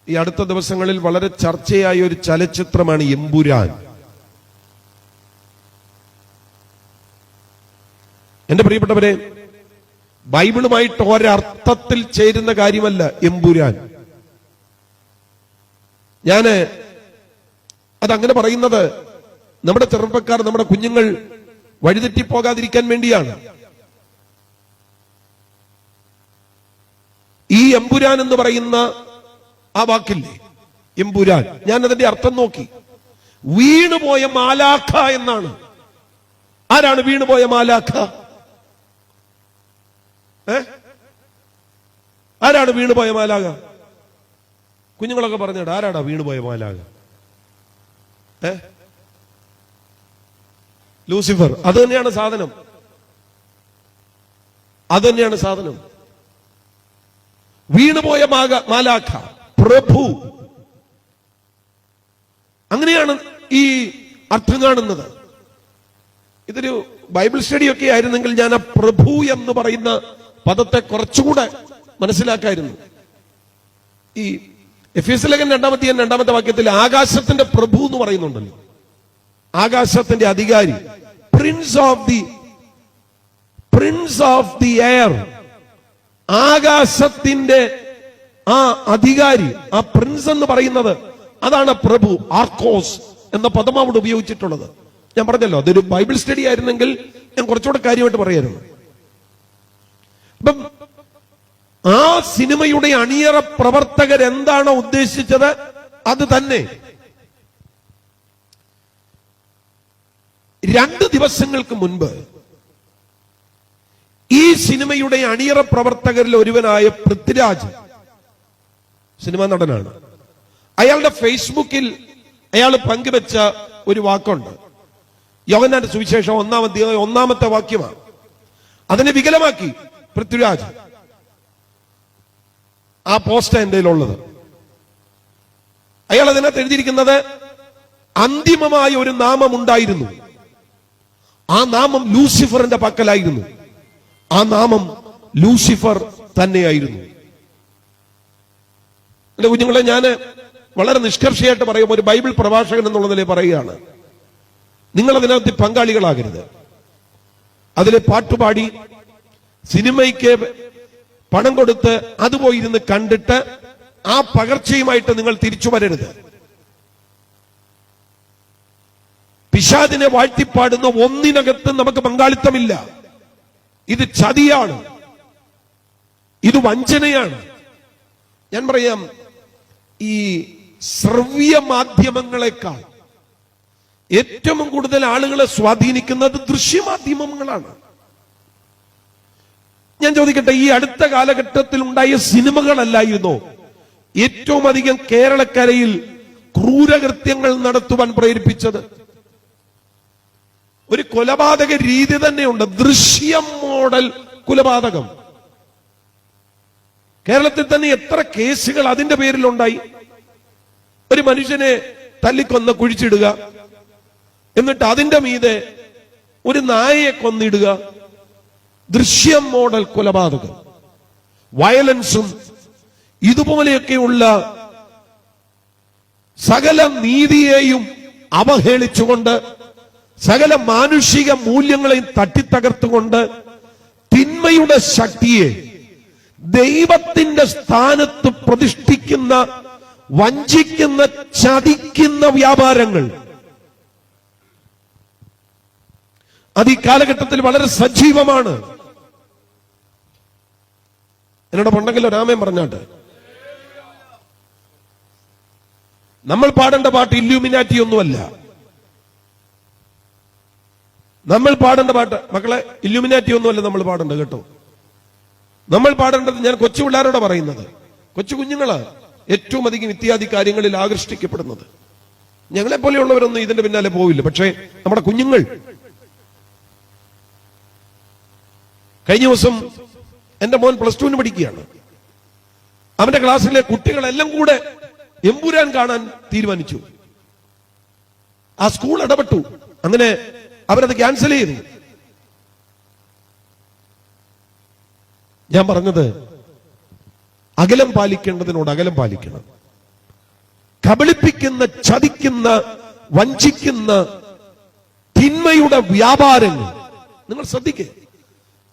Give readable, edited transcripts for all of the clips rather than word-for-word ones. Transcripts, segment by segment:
ഈ അടുത്ത ദിവസങ്ങളിൽ വളരെ ചർച്ചയായ ഒരു ചലച്ചിത്രമാണ് എമ്പുരാൻ. എന്റെ പ്രിയപ്പെട്ടവരെ, ബൈബിളുമായിട്ട് ഒരർത്ഥത്തിൽ ചേരുന്ന കാര്യമല്ല എമ്പുരാൻ. ഞാന് അതങ്ങനെ പറയുന്നത് നമ്മുടെ ചെറുപ്പക്കാർ, നമ്മുടെ കുഞ്ഞുങ്ങൾ വഴിതെറ്റിപ്പോകാതിരിക്കാൻ വേണ്ടിയാണ്. ഈ എമ്പുരാൻ എന്ന് പറയുന്ന ആ വാക്കില്ലേ, എമ്പുരാൻ, ഞാൻ അതിന്റെ അർത്ഥം നോക്കി. വീണുപോയ മാലാഖ എന്നാണ്. ആരാണ് വീണുപോയ മാലാഖ? ആരാണ് വീണുപോയ മാലാഖ? കുഞ്ഞുങ്ങളൊക്കെ പറഞ്ഞിട്ട് ആരാടാ വീണുപോയ മാലാഖ? ലൂസിഫർ. അത് തന്നെയാണ് സാധനം. അത് തന്നെയാണ് സാധനം. വീണുപോയ മാലാഖ, പ്രഭു. അങ്ങനെയാണ് ഈ അർത്ഥം കാണുന്നത്. ഇതൊരു ബൈബിൾ സ്റ്റഡി ഒക്കെ ആയിരുന്നെങ്കിൽ ഞാൻ ആ പ്രഭു എന്ന് പറയുന്ന പദത്തെ കുറച്ചുകൂടെ മനസ്സിലാക്കായിരുന്നു. ഈ എഫേസ്യ ലേഖനം 2-ാമത്തെ വാക്യത്തിൽ ആകാശത്തിന്റെ പ്രഭു എന്ന് പറയുന്നുണ്ടല്ലോ, ആകാശത്തിന്റെ അധികാരി, പ്രിൻസ് ഓഫ് ദി എയർ, ആകാശത്തിന്റെ ആ അധികാരി, ആ പ്രിൻസ് എന്ന് പറയുന്നത് അതാണ് പ്രഭു. ആർക്കോസ് എന്ന പദം അവിടെ ഉപയോഗിച്ചിട്ടുള്ളത്. ഞാൻ പറഞ്ഞല്ലോ, അതൊരു ബൈബിൾ സ്റ്റഡി ആയിരുന്നെങ്കിൽ ഞാൻ കുറച്ചുകൂടെ കാര്യമായിട്ട് പറയായിരുന്നു. അപ്പം ആ സിനിമയുടെ അണിയറ പ്രവർത്തകർ എന്താണോ ഉദ്ദേശിച്ചത് അത് തന്നെ. 2 ദിവസങ്ങൾക്ക് മുൻപ് ഈ സിനിമയുടെ അണിയറ പ്രവർത്തകരിൽ ഒരുവനായ പൃഥ്വിരാജ്, സിനിമാ നടനാണ്, അയാളുടെ ഫേസ്ബുക്കിൽ അയാൾ പങ്കുവെച്ച ഒരു വാക്കുണ്ട്. യോഹന്നാന്റെ സുവിശേഷം 1-ാമത്തെ വാക്യമാണ്. അതിനെ വികലമാക്കി പൃഥ്വിരാജ്. ആ പോസ്റ്റ് എന്റെ ഉള്ളത്. അയാൾ അതിനകത്ത് എഴുതിയിരിക്കുന്നത്, അന്തിമമായ ഒരു നാമം ഉണ്ടായിരുന്നു, ആ നാമം ലൂസിഫറിന്റെ പക്കലായിരുന്നു, ആ നാമം ലൂസിഫർ തന്നെയായിരുന്നു. എന്റെ കുഞ്ഞുങ്ങളെ, ഞാൻ വളരെ നിഷ്കർഷയായിട്ട് പറയും, ഒരു ബൈബിൾ പ്രഭാഷകൻ എന്നുള്ളതിലെ പറയുകയാണ്, നിങ്ങൾ അതിനകത്ത് പങ്കാളികളാകരുത്. അതിലെ പാട്ടുപാടി സിനിമയ്ക്ക് പണം കൊടുത്ത് അത് പോയിരുന്ന് കണ്ടിട്ട് ആ പകർച്ചയുമായിട്ട് നിങ്ങൾ തിരിച്ചു വരരുത്. പിശാചിനെ വാഴ്ത്തിപ്പാടുന്ന ഒന്നിനകത്ത് നമുക്ക് പങ്കാളിത്തമില്ല. ഇത് ചതിയാണ്, ഇത് വഞ്ചനയാണ്. ഞാൻ പറയാം, ഈ ശ്രവ്യ മാധ്യമങ്ങളെക്കാൾ ഏറ്റവും കൂടുതൽ ആളുകളെ സ്വാധീനിക്കുന്നത് ദൃശ്യമാധ്യമങ്ങളാണ്. ഞാൻ ചോദിക്കട്ടെ, ഈ അടുത്ത കാലഘട്ടത്തിൽ ഉണ്ടായ സിനിമകളല്ലായിരുന്നോ ഏറ്റവും അധികം കേരളക്കരയിൽ ക്രൂരകൃത്യങ്ങൾ നടത്തുവാൻ പ്രേരിപ്പിച്ചത്? ഒരു കൊലപാതക രീതി തന്നെയുണ്ട്, ദൃശ്യം മോഡൽ കൊലപാതകം. കേരളത്തിൽ തന്നെ എത്ര കേസുകൾ അതിന്റെ പേരിലുണ്ടായി. ഒരു മനുഷ്യനെ തല്ലിക്കൊന്ന് കുഴിച്ചിടുക, എന്നിട്ട് അതിന്റെ മീതെ ഒരു നായയെ കൊന്നിടുക. ദൃശ്യം മോഡൽ കൊലപാതകം, വയലൻസും ഇതുപോലെയൊക്കെയുള്ള സകല നീതിയെയും അവഹേളിച്ചുകൊണ്ട്, സകല മാനുഷിക മൂല്യങ്ങളെയും തട്ടിത്തകർത്തുകൊണ്ട്, തിന്മയുടെ ശക്തിയെ ദൈവത്തിന്റെ സ്ഥാനത്ത് പ്രതിഷ്ഠിക്കുന്ന, വഞ്ചിക്കുന്ന, ചതിക്കുന്ന വ്യാപാരങ്ങൾ അത് ഈ കാലഘട്ടത്തിൽ വളരെ സജീവമാണ്. എന്നോട് പണ്ടെങ്കിലും രാമൻ പറഞ്ഞാട്ട്, നമ്മൾ പാടേണ്ട പാട്ട് ഇല്യൂമിനാറ്റി ഒന്നുമല്ല. നമ്മൾ പാടേണ്ട പാട്ട്, മക്കളെ, ഇല്യൂമിനാറ്റി ഒന്നുമല്ല നമ്മൾ പാടേണ്ടത് കേട്ടോ. നമ്മൾ പാടേണ്ടത്, ഞാൻ കൊച്ചു പിള്ളേരോട് പറയുന്നത്, കൊച്ചു കുഞ്ഞുങ്ങള് ഏറ്റവും അധികം ഇത്യാദി കാര്യങ്ങളിൽ ആകർഷിക്കപ്പെടുന്നത്. ഞങ്ങളെ പോലെയുള്ളവരൊന്നും ഇതിന്റെ പിന്നാലെ പോവില്ല. പക്ഷേ നമ്മുടെ കുഞ്ഞുങ്ങൾ, കഴിഞ്ഞ ദിവസം എന്റെ മോൻ +2 പഠിക്കുകയാണ്. അവന്റെ ക്ലാസ്സിലെ കുട്ടികളെല്ലാം കൂടെ എമ്പുരാൻ കാണാൻ തീരുമാനിച്ചു. ആ സ്കൂൾ ഇടപെട്ടു. അങ്ങനെ അവരത് ക്യാൻസൽ ചെയ്തു. ഞാൻ പറഞ്ഞത്, അകലം പാലിക്കേണ്ടതിനോട് അകലം പാലിക്കണം. കബളിപ്പിക്കുന്ന, ചതിക്കുന്ന, വഞ്ചിക്കുന്ന തിന്മയുടെ വ്യാപാരങ്ങൾ. നിങ്ങൾ ശ്രദ്ധിക്കേ,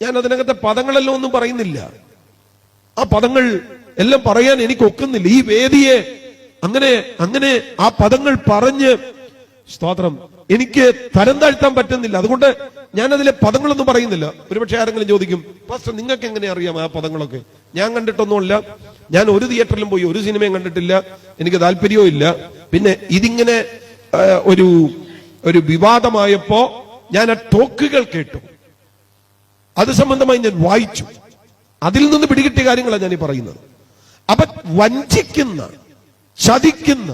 ഞാൻ അതിനകത്തെ പദങ്ങളെല്ലാം ഒന്നും പറയുന്നില്ല. ആ പദങ്ങൾ എല്ലാം പറയാൻ എനിക്ക് ഒക്കുന്നില്ല. ഈ വേദിയെ അങ്ങനെ ആ പദങ്ങൾ പറഞ്ഞ്, സ്തോത്രം, എനിക്ക് തരം താഴ്ത്താൻ പറ്റുന്നില്ല. അതുകൊണ്ട് ഞാൻ അതിലെ പദങ്ങളൊന്നും പറയുന്നില്ല. ഒരുപക്ഷെ ആരെങ്കിലും ചോദിക്കും, പാസ്റ്റർ നിങ്ങൾക്ക് എങ്ങനെ അറിയാം ആ പദങ്ങളൊക്കെ? ഞാൻ കണ്ടിട്ടൊന്നുമില്ല. ഞാൻ ഒരു തിയേറ്ററിലും പോയി ഒരു സിനിമയും കണ്ടിട്ടില്ല. എനിക്ക് താല്പര്യവും ഇല്ല. പിന്നെ ഇതിങ്ങനെ ഒരു വിവാദമായപ്പോ ഞാൻ ആ ടോക്കുകൾ കേട്ടു. അത് സംബന്ധമായി ഞാൻ വായിച്ചു. അതിൽ നിന്ന് പിടികിട്ടിയ കാര്യങ്ങളാണ് ഞാൻ ഈ പറയുന്നത്. അപ്പൊ വഞ്ചിക്കുന്ന, ചതിക്കുന്ന,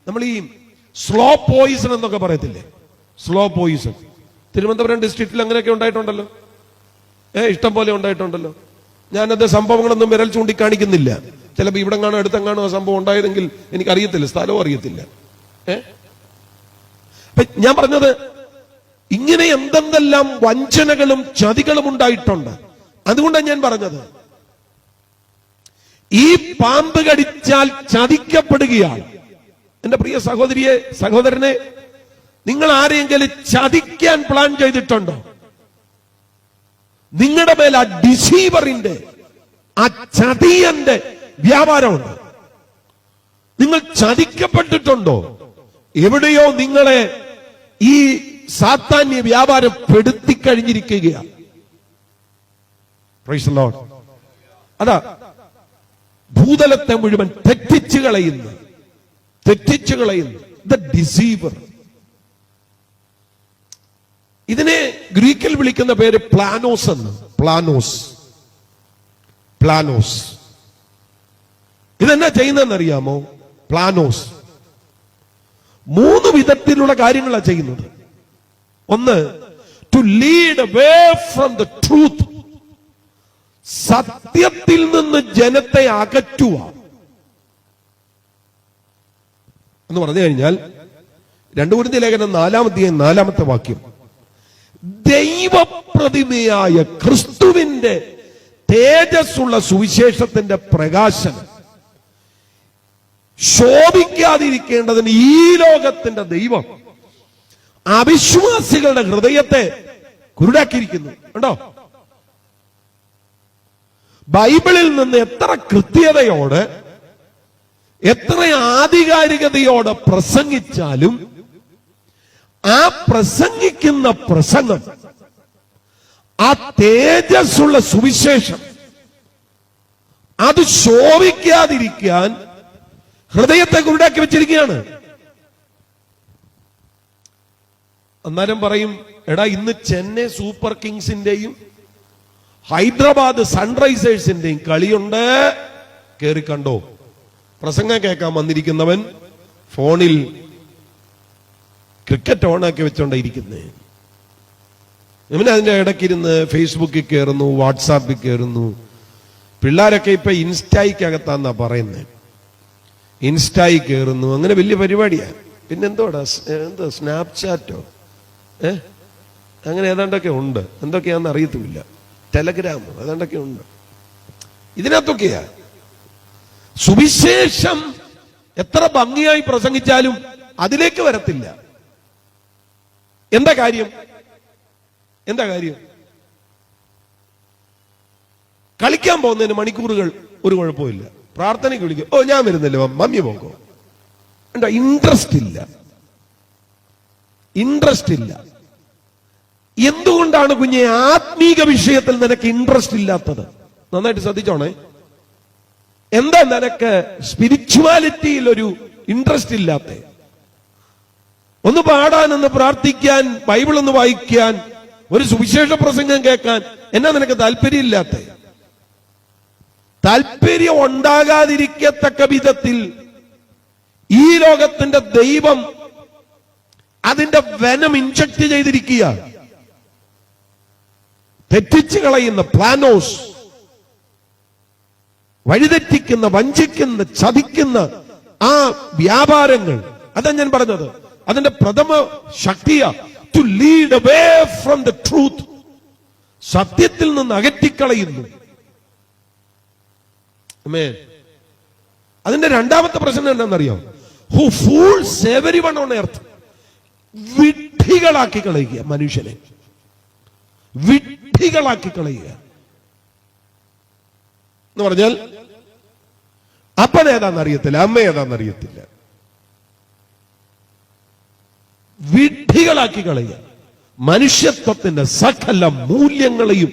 നമ്മൾ ഈ സ്ലോ പോയിസൺ എന്നൊക്കെ പറയത്തില്ലേ, സ്ലോ പോയിസൺ. തിരുവനന്തപുരം ഡിസ്ട്രിക്റ്റിൽ അങ്ങനെയൊക്കെ ഉണ്ടായിട്ടുണ്ടല്ലോ, ഇഷ്ടം പോലെ ഉണ്ടായിട്ടുണ്ടല്ലോ. ഞാനത് സംഭവങ്ങളൊന്നും വിരൽ ചൂണ്ടിക്കാണിക്കുന്നില്ല. ചിലപ്പോൾ ഇവിടെ കാണോ അടുത്തെങ്ങാണോ ആ സംഭവം ഉണ്ടായതെങ്കിൽ എനിക്കറിയത്തില്ല, സ്ഥലവും അറിയത്തില്ല. ഞാൻ പറഞ്ഞത്, ഇങ്ങനെ എന്തെല്ലാം വഞ്ചനകളും ചതികളും ഉണ്ടായിട്ടുണ്ട്. അതുകൊണ്ടാണ് ഞാൻ പറഞ്ഞത്, ഈ പാമ്പ് കടിച്ചാൽ ചതിക്കപ്പെടുകയാണ്. എന്റെ പ്രിയ സഹോദരിയെ, സഹോദരനെ, നിങ്ങൾ ആരെയെങ്കിലും ചതിക്കാൻ പ്ലാൻ ചെയ്തിട്ടുണ്ടോ? നിങ്ങളുടെ മേൽ ആ ഡിസീവറിന്റെ, ആ ചതിയന്റെ വ്യാപാരമുണ്ട്. നിങ്ങൾ ചതിക്കപ്പെട്ടിട്ടുണ്ടോ? എവിടെയോ നിങ്ങളെ ഈ സാത്താന്യ വ്യാപാരം പെടുത്തിക്കഴിഞ്ഞിരിക്കുകയാണ്. Praise the Lord. അതാ ഭൂതലത്തെ മുഴുവൻ തെറ്റിച്ചു കളയുന്നു ദ ഡിസീവർ. ഇതിനെ ഗ്രീക്കിൽ വിളിക്കുന്ന പേര് പ്ലാനോസ് എന്ന്. പ്ലാനോസ് ഇതെന്നാ ചെയ്യുന്നതെന്നറിയാമോ? പ്ലാനോസ് 3 വിധത്തിലുള്ള കാര്യങ്ങളാണ് ചെയ്യുന്നത്. ഒന്ന്, to lead away from the truth, സത്യത്തിൽ നിന്ന് ജനത്തെ അകറ്റുക എന്ന് പറഞ്ഞു കഴിഞ്ഞാൽ, 2 കൊരിന്ത്യർ ലേഖനം 4-ാം അധ്യായം 4-ാമത്തെ വാക്യം, ദൈവപ്രതിമയായ ക്രിസ്തുവിന്റെ തേജസ്സുള്ള സുവിശേഷത്തിന്റെ പ്രകാശനം ശോഭിക്കാതിരിക്കേണ്ടതിന് ഈ ലോകത്തിന്റെ ദൈവം അവിശ്വാസികളുടെ ഹൃദയത്തെ കുരുടാക്കിയിരിക്കുന്നു. കണ്ടോ? ബൈബിളിൽ നിന്ന് എത്ര കൃത്യതയോടെ, എത്ര ആധികാരികതയോടെ പ്രസംഗിച്ചാലും ആ പ്രസംഗിക്കുന്ന പ്രസംഗം, ആ തേജസ്സുള്ള സുവിശേഷം അത് ശോഭിക്കാതിരിക്കാൻ ഹൃദയത്തെ കുരുടാക്കി വെച്ചിരിക്കുകയാണ്. അന്നേരം പറയും, എടാ ഇന്ന് ചെന്നൈ സൂപ്പർ കിങ്സിന്റെയും ഹൈദരാബാദ് സൺറൈസേഴ്സിന്റെയും കളിയുണ്ട്, കേറി കണ്ടോ. പ്രസംഗം കേൾക്കാൻ വന്നിരിക്കുന്നവൻ ഫോണിൽ ക്രിക്കറ്റ് ഓണാക്കി വെച്ചോണ്ടിരിക്കുന്നേ. ഇവന് അതിന്റെ ഇടയ്ക്കിരുന്ന് ഫേസ്ബുക്കിൽ കയറുന്നു, വാട്സാപ്പിൽ കയറുന്നു. പിള്ളേരൊക്കെ ഇപ്പൊ ഇൻസ്റ്റായിക്കകത്താന്നാ പറയുന്നത്. ഇൻസ്റ്റായി കയറുന്നു, അങ്ങനെ വലിയ പരിപാടിയാണ്. പിന്നെന്തോടാ, എന്താ സ്നാപ്ചാറ്റോ അങ്ങനെ ഏതാണ്ടൊക്കെ ഉണ്ട്. എന്തൊക്കെയാന്ന് അറിയത്തുമില്ല. ടെലഗ്രാം ഏതാണ്ടൊക്കെ ഉണ്ട്. ഇതിനകത്തൊക്കെയാ സുവിശേഷം എത്ര ഭംഗിയായി പ്രസംഗിച്ചാലും അതിലേക്ക് വരത്തില്ല. എന്താ കാര്യം? കളിക്കാൻ പോകുന്നതിന് മണിക്കൂറുകൾ ഒരു കുഴപ്പമില്ല. പ്രാർത്ഥനയ്ക്ക് വിളിക്കും, ഓ ഞാൻ വരുന്നില്ല, മമ്മി പോക്കോ. എന്താ ഇൻട്രസ്റ്റ് ഇല്ല. എന്തുകൊണ്ടാണ് കുഞ്ഞെ ആത്മീക വിഷയത്തിൽ നിനക്ക് ഇൻട്രസ്റ്റ് ഇല്ലാത്തത്? നന്നായിട്ട് ശ്രദ്ധിച്ചോണേ. എന്താ നിനക്ക് സ്പിരിച്വാലിറ്റിയിൽ ഒരു ഇൻട്രസ്റ്റ് ഇല്ലാത്ത? ഒന്ന് പാടാൻ, ഒന്ന് പ്രാർത്ഥിക്കാൻ, ബൈബിൾ ഒന്ന് വായിക്കാൻ, ഒരു സുവിശേഷ പ്രസംഗം കേൾക്കാൻ എന്നാ നിനക്ക് താല്പര്യമില്ലാത്ത? താല്പര്യം ഉണ്ടാകാതിരിക്കത്തക്ക വിധത്തിൽ ഈ ലോകത്തിന്റെ ദൈവം അതിന്റെ വെനം ഇൻജക്ട് ചെയ്തിരിക്കുക. തെറ്റിച്ചു കളയുന്ന പ്ലാനോസ്, വഴിതെറ്റിക്കുന്ന, വഞ്ചിക്കുന്ന, ചതിക്കുന്ന ആ വ്യാപാരങ്ങൾ, അതാ ഞാൻ പറഞ്ഞത്. അതിന്റെ പ്രഥമ ശക്തിയ to lead away from the truth, സത്യത്തിൽ നിന്ന് അകറ്റിക്കളയുന്നു. അതിന്റെ രണ്ടാമത്തെ പ്രശ്നം എന്താണെന്നറിയാം? Who fools everyone on earth. വിഡ്ഢികളാക്കി കളയുക മനുഷ്യനെ, വിഡ്ഢികളാക്കി കളയുക എന്ന് പറഞ്ഞാൽ അപ്പൻ ഏതാണെന്നറിയത്തില്ല, അമ്മ ഏതാണെന്നറിയത്തില്ല, വിഡ്ഢികളാക്കി കളയുക. മനുഷ്യത്വത്തിന്റെ സകല മൂല്യങ്ങളെയും